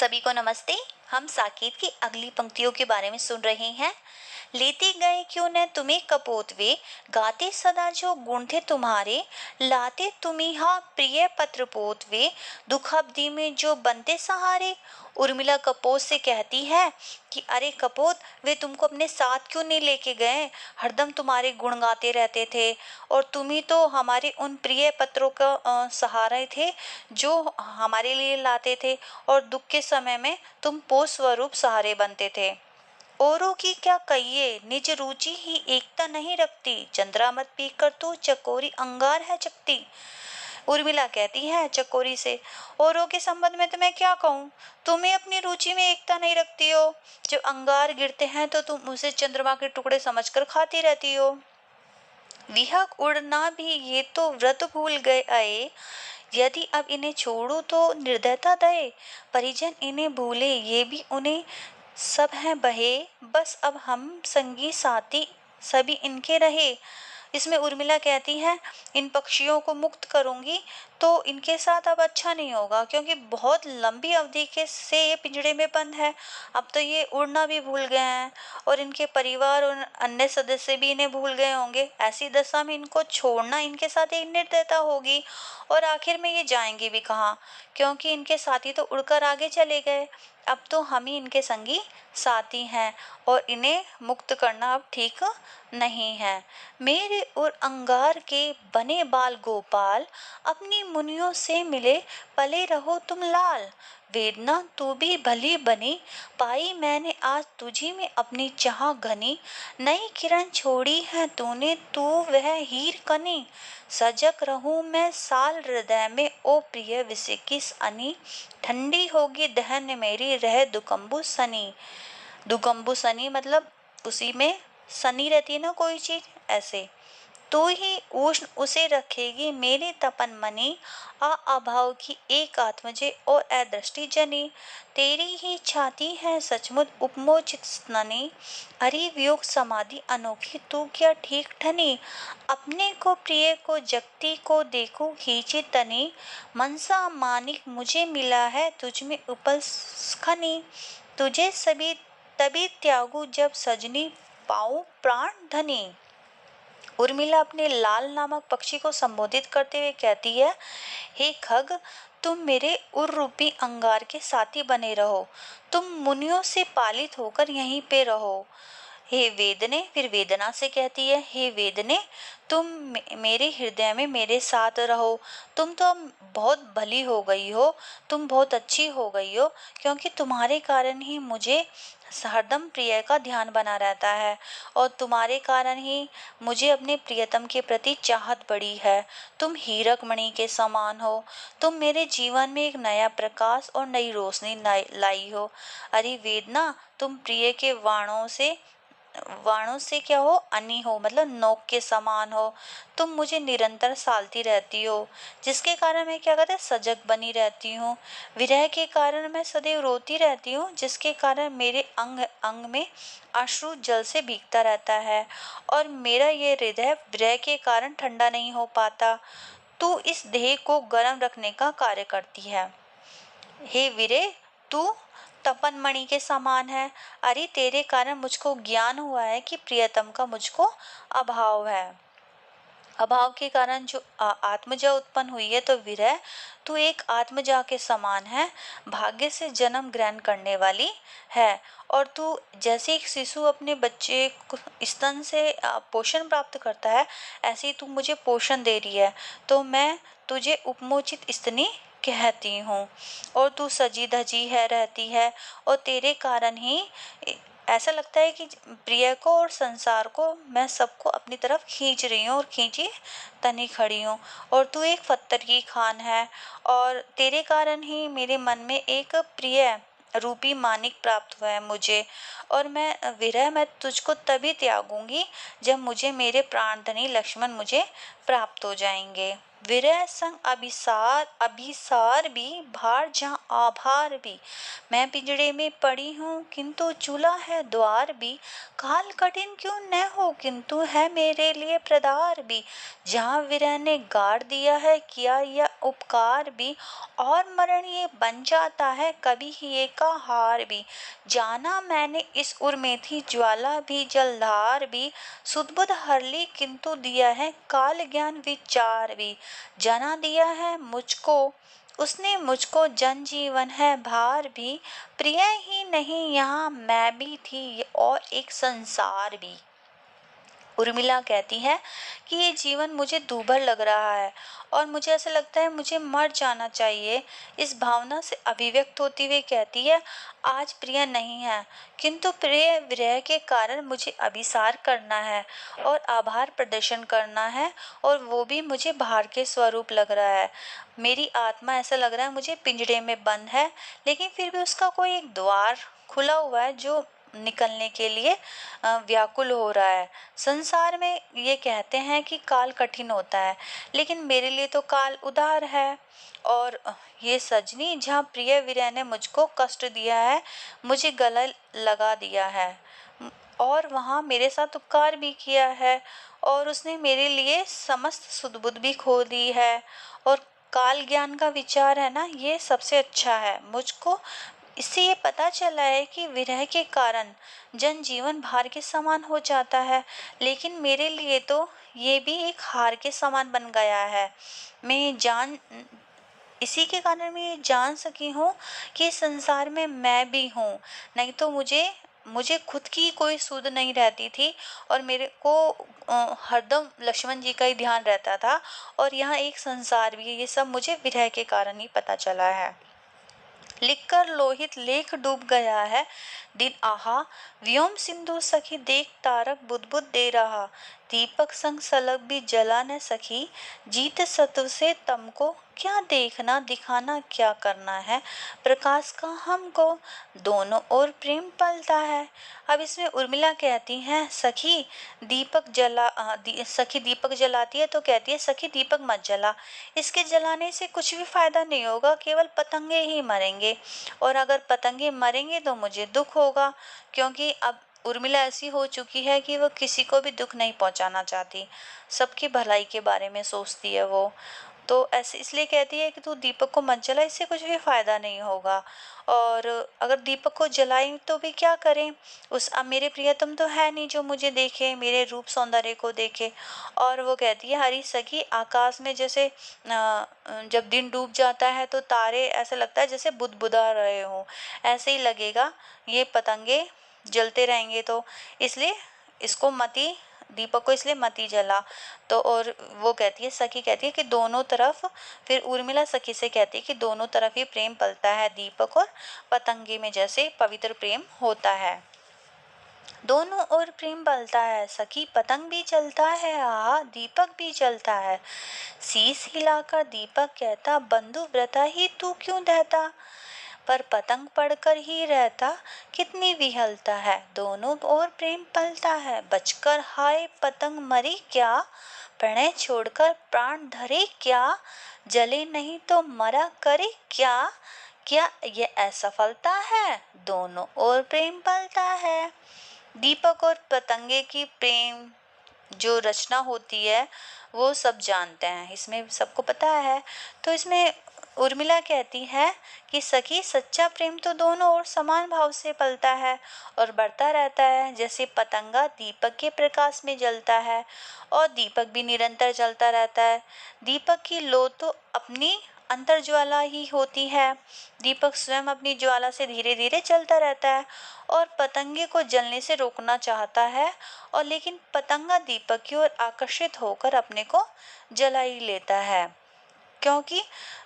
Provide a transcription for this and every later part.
सभी को नमस्ते। हम साकेत की अगली पंक्तियों के बारे में सुन रहे हैं। लेते गए क्यों न तुम्हें कपोत वे, गाते सदा जो गुण थे तुम्हारे, लाते तुम्ही हा प्रिय पत्र पोत वे, दुख अवधि में जो बनते सहारे। उर्मिला कपोत से कहती है कि अरे कपोत, वे तुमको अपने साथ क्यों नहीं लेके गए? हरदम तुम्हारे गुण गाते रहते थे और तुम ही तो हमारे उन प्रिय पत्रों का सहारा थे जो हमारे लिए लाते थे, और दुख के समय में तुम पोष स्वरूप सहारे बनते थे। औरों की क्या कहिए, निज रुचि ही एकता नहीं रखती, चंद्रा मत पीकर तू चकोरी अंगार है चकती। उर्मिला कहती है चकोरी से, औरों के संबंध में तो मैं क्या कहूँ, तुम्हें अपनी रुचि में एकता नहीं रखती हो। जब अंगार गिरते हैं तो तुम उसे चंद्रमा के टुकड़े समझकर खाती रहती हो। विहक उड़ना भी ये तो व्रत भूल गए आए, यदि अब इन्हें छोड़ू तो निर्दयता दए। परिजन इन्हें भूले ये भी उन्हें सब हैं बहे, बस अब हम संगी साथी सभी इनके रहे। इसमें उर्मिला कहती है इन पक्षियों को मुक्त करूंगी तो इनके साथ अब अच्छा नहीं होगा, क्योंकि बहुत लंबी अवधि के से ये पिंजड़े में बंद है। अब तो ये उड़ना भी भूल गए हैं और इनके परिवार और अन्य सदस्य भी इन्हें भूल गए होंगे। ऐसी दशा में इनको छोड़ना इनके साथ एक निर्दयता होगी, और आखिर में ये जाएंगे भी कहाँ, क्योंकि इनके साथी तो उड़कर आगे चले गए। अब तो हम ही इनके संगी साथी हैं और इन्हें मुक्त करना अब ठीक नहीं है। मेरे और अंगार के बने बाल गोपाल, अपनी मुनियों से मिले पले रहो तुम लाल। वेदना तू भी भली बनी, पाई मैंने आज तुझी में अपनी चाह घनी। नई किरण छोड़ी है तूने, तू वह हीर कनी। सजग रहूं मैं साल हृदय में, ओ प्रिय विसिकिस अनी। ठंडी होगी दहन मेरी, रह दुकम्बु सनी। दुकम्बु सनी मतलब उसी में सनी रहती है ना कोई चीज, ऐसे। तू ही उष्ण उसे रखेगी मेरे तपन मनी, आ अभाव की एक आत्मजे और अदृष्टि जनी। तेरी ही छाती है सचमुच उपमोचित स्तनी, हरि वियोग समाधि अनोखी तू क्या ठीक ठनी। अपने को प्रिय को जगती को देखूं खींची तनी, मनसा मानिक मुझे मिला है तुझ में उपल खनी। तुझे सभी तभी त्यागू जब सजनी, पाऊं प्राण धनी। उर्मिला अपने लाल नामक पक्षी को संबोधित करते हुए कहती है, हे खग, तुम मेरे उर रूपी अंगार के साथी बने रहो, तुम मुनियों से पालित होकर यहीं पे रहो। हे वेदने, फिर वेदना से कहती है, हे वेदने, तुम मेरे हृदय में मेरे साथ रहो। तुम तो अब बहुत भली हो गई हो, तुम बहुत अच्छी हो गई हो, क्योंकि तुम्हारे कारण ही मुझे हरदम प्रिय का ध्यान बना रहता है, और तुम्हारे कारण ही मुझे अपने प्रियतम के प्रति चाहत बढ़ी है। तुम हीरक मणि के समान हो, तुम मेरे जीवन में एक नया प्रकाश और नई रोशनी लाई हो। अरे वेदना, तुम प्रिय के वाणों से क्या हो, अनी हो, मतलब नोक के समान हो। तुम मुझे निरंतर सालती रहती हो, जिसके कारण मैं क्या कहते सजग बनी रहती हूँ। विरह के कारण मैं सदैव रोती रहती हूँ, जिसके कारण मेरे अंग अंग में अश्रु जल से भीगता रहता है, और मेरा ये हृदय विरह के कारण ठंडा नहीं हो पाता। तू इस देह को गर्म रखने का कार्य करती है। हे वीरे, तू तपन मणि के समान है। अरे तेरे कारण मुझको ज्ञान हुआ है कि प्रियतम का मुझको अभाव है। अभाव के कारण जो आत्मजा उत्पन्न हुई है, तो विरह तू एक आत्मजा के समान है, भाग्य से जन्म ग्रहण करने वाली है। और तू जैसे एक शिशु अपने बच्चे को स्तन से पोषण प्राप्त करता है, ऐसे ही तू मुझे पोषण दे रही है, तो मैं तुझे उपमोचित स्तनी कहती हूँ। और तू सजी धजी है रहती है, और तेरे कारण ही ऐसा लगता है कि प्रिय को और संसार को मैं सबको अपनी तरफ खींच रही हूँ और खींची तनी खड़ी हूँ। और तू एक पत्थर की खान है, और तेरे कारण ही मेरे मन में एक प्रिय रूपी मानिक प्राप्त हुआ है मुझे। और मैं तुझको तभी त्यागूंगी जब मुझे मेरे प्राणधनी लक्ष्मण मुझे प्राप्त हो जाएंगे। विरह संग अभिसार अभिसार भी, भार जहाँ आभार भी। मैं पिंजड़े में पड़ी हूँ किंतु चूल्हा है द्वार भी। काल कठिन क्यों न हो किंतु है मेरे लिए प्रदार भी। जहाँ विरह ने गाड़ दिया है किया यह उपकार भी। और मरण ये बन जाता है कभी ही का हार भी। जाना मैंने इस उर में थी ज्वाला भी जलधार भी। सुधबुध हर ली किंतु दिया है काल ज्ञान विचार भी। जना दिया है मुझको उसने मुझको जन जीवन है भार भी। प्रिय ही नहीं यहाँ मैं भी थी और एक संसार भी। उर्मिला कहती है कि ये जीवन मुझे दूभर लग रहा है और मुझे ऐसा लगता है मुझे मर जाना चाहिए। इस भावना से अभिव्यक्त होती हुई कहती है, आज प्रिय नहीं है किंतु प्रिय विरह के कारण मुझे अभिसार करना है और आभार प्रदर्शन करना है और वो भी मुझे भार के स्वरूप लग रहा है। मेरी आत्मा ऐसा लग रहा है मुझे पिंजड़े में बंद है, लेकिन फिर भी उसका कोई एक द्वार खुला हुआ है जो निकलने के लिए व्याकुल हो रहा है। संसार में ये कहते हैं कि काल कठिन होता है, लेकिन मेरे लिए तो काल उदार है। और ये सजनी जहाँ प्रिय विरह ने मुझको कष्ट दिया है, मुझे गला लगा दिया है और वहाँ मेरे साथ उपकार भी किया है और उसने मेरे लिए समस्त सुध-बुध भी खो दी है। और काल ज्ञान का विचार है ना, ये सबसे अच्छा है। मुझको इससे ये पता चला है कि विरह के कारण जनजीवन भार के समान हो जाता है, लेकिन मेरे लिए तो ये भी एक हार के समान बन गया है। मैं जान इसी के कारण मैं ये जान सकी हूँ कि संसार में मैं भी हूँ, नहीं तो मुझे मुझे खुद की कोई सुध नहीं रहती थी और मेरे को हरदम लक्ष्मण जी का ही ध्यान रहता था। और यहाँ एक संसार भी है, ये सब मुझे विरह के कारण ही पता चला है। लिखकर लोहित लेख डूब गया है दिन आहा। व्योम सिंधु सखी देख तारक बुदबुद दे रहा। दीपक संग सलग भी जला न सखी। जीत सत्व से तमको क्या देखना दिखाना क्या करना है। प्रकाश का हमको दोनों ओर प्रेम पलता है। अब इसमें उर्मिला कहती हैं सखी सखी दीपक जलाती है तो कहती है सखी दीपक मत जला, इसके जलाने से कुछ भी फायदा नहीं होगा, केवल पतंगे ही मरेंगे और अगर पतंगे मरेंगे तो मुझे दुख होगा। क्योंकि अब उर्मिला ऐसी हो चुकी है कि वो किसी को भी दुख नहीं पहुंचाना चाहती, सबकी भलाई के बारे में सोचती है वो। तो ऐसे इसलिए कहती है कि तू दीपक को मत जला, इससे कुछ भी फायदा नहीं होगा। और अगर दीपक को जलाए तो भी क्या करें, अब मेरे प्रियतम तो है नहीं जो मुझे देखे, मेरे रूप सौंदर्य को देखे। और वो कहती है हरी सखी आकाश में जैसे जब दिन डूब जाता है तो तारे ऐसा लगता है जैसे बुदबुदा रहे हों, ऐसे ही लगेगा ये पतंगे जलते रहेंगे। तो इसलिए इसको मती दीपक को इसलिए मती जला। तो और वो कहती है सखी कहती है कि दोनों तरफ, फिर उर्मिला सखी से कहती है कि दोनों तरफ ही प्रेम पलता है, दीपक और पतंगे में जैसे पवित्र प्रेम होता है। दोनों ओर प्रेम बलता है, सखी पतंग भी चलता है, आहा दीपक भी जलता है। शीश हिलाकर दीपक कहता बंधु व्रता ही तू क्यों देता, पर पतंग पड़कर ही रहता कितनी विहलता है। दोनों ओर प्रेम पलता है, बचकर हाय पतंग मरी क्या, प्रणय छोड़कर प्राण धरे क्या, जले नहीं तो मरा करे क्या, क्या ये असफलता है, दोनों ओर प्रेम पलता है। दीपक और पतंगे की प्रेम जो रचना होती है वो सब जानते हैं, इसमें सबको पता है। तो इसमें उर्मिला कहती है कि सखी सच्चा प्रेम तो दोनों ओर समान भाव से पलता है और बढ़ता रहता है, जैसे पतंगा दीपक के प्रकाश में जलता है और दीपक भी निरंतर जलता रहता है। दीपक की लौ तो अपनी अंतर ज्वाला ही होती है, दीपक स्वयं अपनी ज्वाला से धीरे धीरे जलता रहता है और पतंगे को जलने से रोकना चाहता है, और लेकिन पतंगा दीपक की ओर आकर्षित होकर अपने को जला ही लेता है, क्योंकि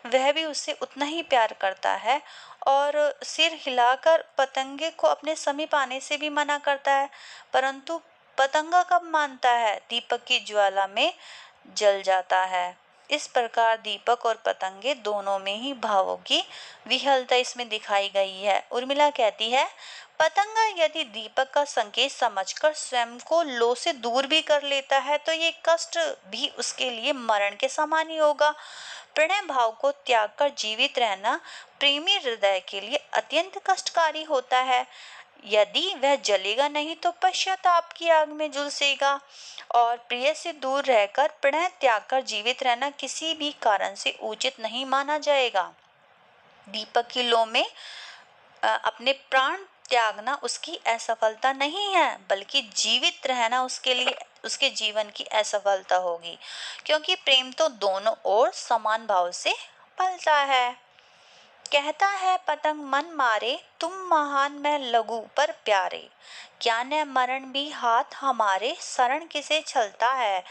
वह भी उससे उतना ही प्यार करता है। और सिर हिलाकर पतंगे को अपने समीप आने से भी मना करता है, परंतु पतंगा कब मानता है, दीपक की ज्वाला में जल जाता है। इस प्रकार दीपक और पतंगे दोनों में ही भावों की विहलता इसमें दिखाई गई है। उर्मिला कहती है, पतंगा यदि दीपक का संकेत समझकर स्वयं को लो से दूर भी कर लेता है तो ये कष्ट भी उसके लिए मरण के समान ही होगा। प्रणय भाव को त्याग कर जीवित रहना प्रेमी हृदय के लिए अत्यंत कष्टकारी होता है। यदि वह जलेगा नहीं तो पश्चाताप की आग में झुलसेगा। और प्रिय से दूर रहकर प्रणय त्याग कर जीवित रहना किसी भी कारण से उचित नहीं माना जाएगा। दीपक की लौ में अपने प्राण त्यागना उसकी असफलता नहीं है, बल्कि जीवित रहना उसके लिए उसके जीवन की असफलता होगी, क्योंकि प्रेम तो दोनों ओर समान भाव से पलता है। कहता है पतंग मन मारे, तुम महान मैं लघु पर प्यारे, क्या न मरण भी हाथ हमारे, शरण किसे छलता है।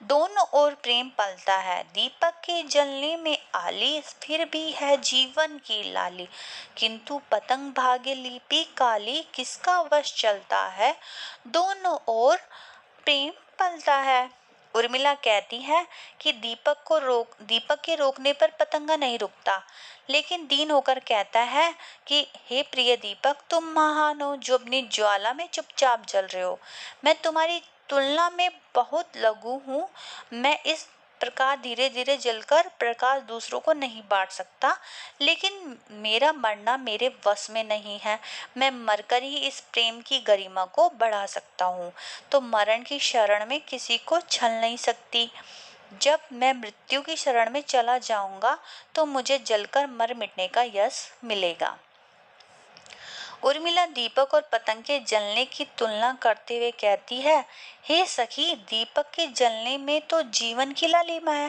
दोनों ओर प्रेम पलता है, दीपक के जलने में आली, फिर भी है जीवन की लाली, किंतु पतंग भाग्य लिपि काली, किसका वश चलता है। दोनों ओर प्रेम पलता है। उर्मिला कहती है कि दीपक के रोकने पर पतंगा नहीं रुकता, लेकिन दीन होकर कहता है कि हे प्रिय दीपक, तुम महान हो जो अपनी ज्वाला में चुपचाप जल रहे हो। मैं तुम्हारी तुलना में बहुत लघु हूँ। मैं इस प्रकार धीरे धीरे जलकर प्रकाश दूसरों को नहीं बांट सकता, लेकिन मेरा मरना मेरे वश में नहीं है। मैं मरकर ही इस प्रेम की गरिमा को बढ़ा सकता हूँ, तो मरण की शरण में किसी को छल नहीं सकती। जब मैं मृत्यु की शरण में चला जाऊंगा तो मुझे जलकर मर मिटने का यश मिलेगा। उर्मिला दीपक और पतंग के जलने की तुलना करते हुए कहती है, हे सखी, दीपक के जलने में तो जीवन की लालिमा है।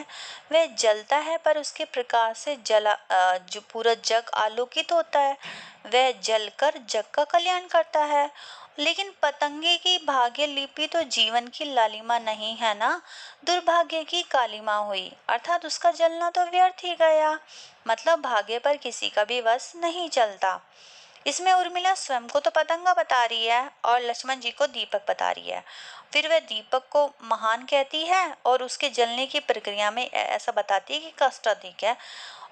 वह जलता है पर उसके प्रकाश से जो पूरा जग आलोकित होता है। वह जलकर जग का कल्याण करता है। लेकिन पतंगे की भाग्य लिपि तो जीवन की लालिमा नहीं है ना, दुर्भाग्य की कालिमा हुई, अर्थात उसका जलना तो व्यर्थ ही गया। मतलब भाग्य पर किसी का भी वश नहीं चलता। इसमें उर्मिला स्वयं को तो पतंगा बता रही है और लक्ष्मण जी को दीपक बता रही है। फिर वह दीपक को महान कहती है और उसके जलने की प्रक्रिया में ऐसा बताती है कि कष्ट अधिक है,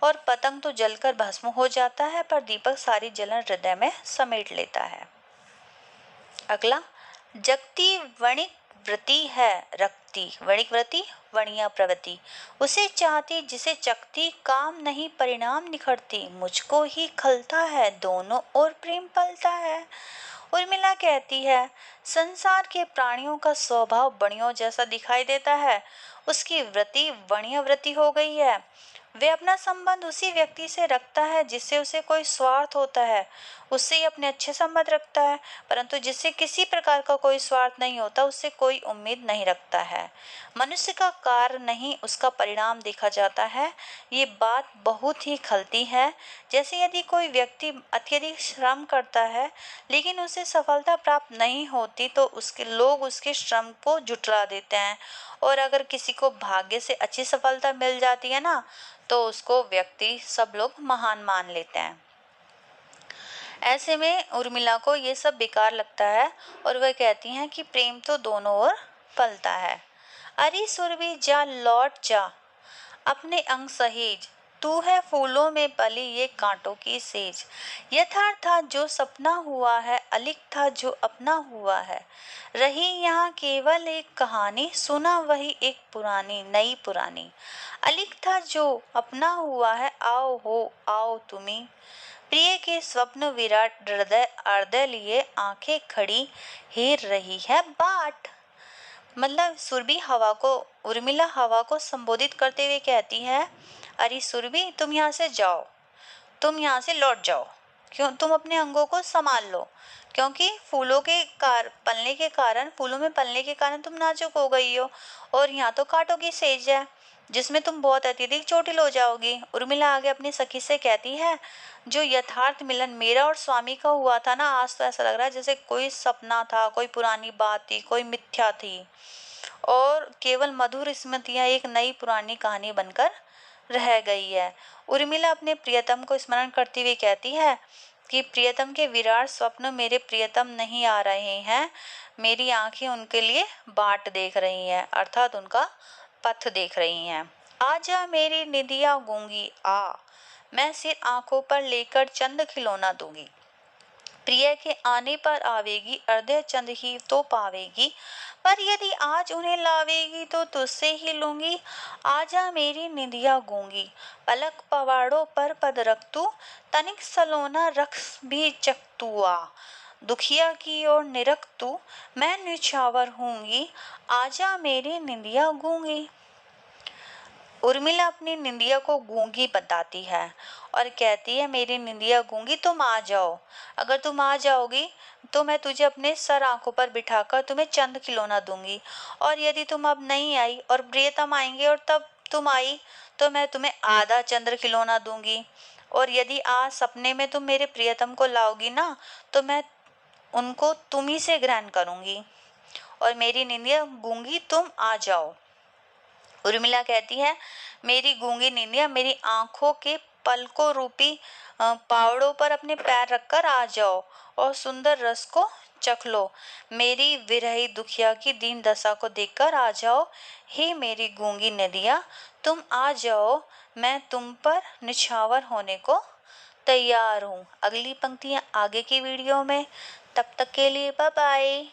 और पतंग तो जलकर भस्म हो जाता है, पर दीपक सारी जलन हृदय में समेट लेता है। अगला, जगती वणिक व्रति है रक्ति, वणिक व्रति वणिया प्रवृत्ति, उसे चाहती जिसे चकती, काम नहीं परिणाम निखरती, मुझको ही खलता है, दोनों और प्रेम पलता है। उर्मिला कहती है, संसार के प्राणियों का स्वभाव बणियों जैसा दिखाई देता है। उसकी वृत्ति वणिया वृत्ति हो गई है। वे अपना संबंध उसी व्यक्ति से रखता है जिससे उसे कोई स्वार्थ होता है, उससे ही अपने अच्छे संबंध रखता है, परंतु जिससे किसी प्रकार का कोई स्वार्थ नहीं होता उससे कोई उम्मीद नहीं रखता है। मनुष्य का कार्य नहीं उसका परिणाम देखा जाता है। ये बात बहुत ही खलती है। जैसे यदि कोई व्यक्ति अत्यधिक श्रम करता है लेकिन उसे सफलता प्राप्त नहीं होती तो उसके लोग उसके श्रम को जुटला देते हैं, और अगर किसी को भाग्य से अच्छी सफलता मिल जाती है ना, तो उसको व्यक्ति सब लोग महान मान लेते हैं। ऐसे में उर्मिला को ये सब बेकार लगता है और वह कहती हैं कि प्रेम तो दोनों ओर पलता है। अरे सुरभि जा लौट जा अपने अंग सहेज, तू है फूलों में पली ये कांटों की सेज। यथार्थ था जो सपना हुआ है, अलिख था जो अपना हुआ है। रही यहाँ केवल एक कहानी, सुना वही एक पुरानी नई पुरानी। अलिख था जो अपना हुआ है, आओ हो आओ तुम्ही। प्रिय के स्वप्न विराट हृदय हृदय लिए आंखें खड़ी हेर रही है बाट। मतलब सुरभि हवा को, उर्मिला हवा को संबोधित करते हुए कहती है, अरे सुरभि, तुम यहाँ से जाओ, तुम यहाँ से लौट जाओ, क्यों तुम अपने अंगों को संभाल लो, क्योंकि फूलों में पलने के कारण तुम नाजुक हो गई हो, और यहाँ तो कांटों की सेज है जिसमें तुम बहुत अत्यधिक चोटिल हो जाओगी। उर्मिला आगे अपनी सखी से कहती है, जो यथार्थ मिलन मेरा और स्वामी का हुआ था ना, आज तो ऐसा लग रहा है जैसे कोई सपना था, कोई पुरानी बात थी, कोई मिथ्या थी, और केवल मधुर स्मृतियां एक नई पुरानी कहानी बनकर रह गई है। उर्मिला अपने प्रियतम को स्मरण करती हुई कहती है कि प्रियतम के विराट स्वप्न मेरे प्रियतम नहीं आ रहे हैं, मेरी आंखें उनके लिए बाट देख रही हैं, अर्थात उनका पथ देख रही हैं। आजा मेरी निधिया गूंगी आ, मैं सिर आंखों पर लेकर चंद खिलौना दूंगी। प्रिय के आने पर आवेगी, अर्धे चंद ही तो पावेगी, पर यदि आज उन्हें लावेगी तो तुझसे ही लूंगी। आजा मेरी निधिया गूंगी, पलक पवाड़ों पर पद रख तू, तनिक सलोना रख भी चख तू आ। दुखिया की ओर निरख तू, मैं निछावर हूंगी, आजा मेरी निंदिया गूंगी। उर्मिला अपनी निंदिया को गूंगी बताती है और कहती है, मेरी निंदिया गूंगी, तुम आ जाओ। अगर तुम आ जाओगी तो मैं तुझे अपने सर आंखों पर बिठाकर तुम्हें चंद खिलौना दूंगी, और यदि तुम अब नहीं आई और प्रियतम आएंगे और तब तुम आई तो मैं तुम्हें आधा चंद्र खिलौना दूंगी, और यदि आज सपने में तुम मेरे प्रियतम को लाओगी ना तो मैं उनको तुम ही से ग्रहण करूंगी, और मेरी निंदिया गूंगी, तुम आ जाओ। उर्मिला कहती है, मेरी गूंगी निंदिया, मेरी आंखों के पलकों रूपी पावड़ों पर अपने पैर रखकर आ जाओ और सुंदर रस को चख लो। मेरी विरही दुखिया की दीन दशा को देखकर आ जाओ। हे मेरी गूंगी नदिया, तुम आ जाओ, मैं तुम पर निछावर होने को तैयार हूँ। अगली पंक्तियाँ आगे की वीडियो में। तब तक के लिए बाय बाय।